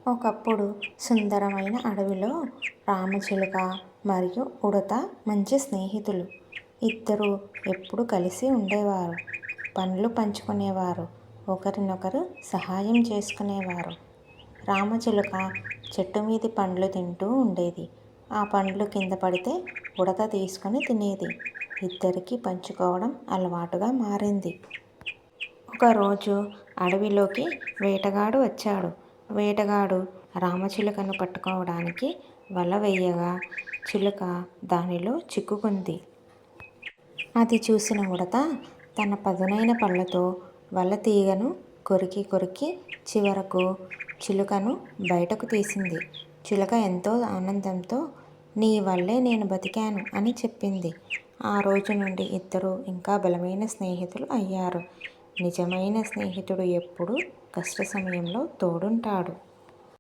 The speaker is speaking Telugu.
ఒకప్పుడు సుందరమైన అడవిలో రామచిలుక మరియు ఉడత మంచి స్నేహితులు. ఇద్దరూ ఎప్పుడూ కలిసి ఉండేవారు. పనులు పంచుకునేవారు. ఒకరినొకరు సహాయం చేసుకునేవారు. రామచిలుక చెట్టు మీది పండ్లు తింటూ ఉండేది. ఆ పండ్లు కింద పడితే ఉడత తీసుకొని తినేది. ఇద్దరికీ పంచుకోవడం అలవాటుగా మారింది. ఒకరోజు అడవిలోకి వేటగాడు వచ్చాడు. వేటగాడు రామచిలుకను పట్టుకోవడానికి వల వేయగా చిలుక దానిలో చిక్కుకుంది. అది చూసిన ఉడత తన పదునైన పళ్ళతో వల తీగను కొరికి కొరికి చివరకు చిలుకను బయటకు తీసింది. చిలుక ఎంతో ఆనందంతో నీ వల్లే నేను బతికాను అని చెప్పింది. ఆ రోజు నుండి ఇద్దరూ ఇంకా బలమైన స్నేహితులు అయ్యారు. నిజమైన స్నేహితుడు ఎప్పుడూ కష్ట సమయంలో తోడుంటాడు.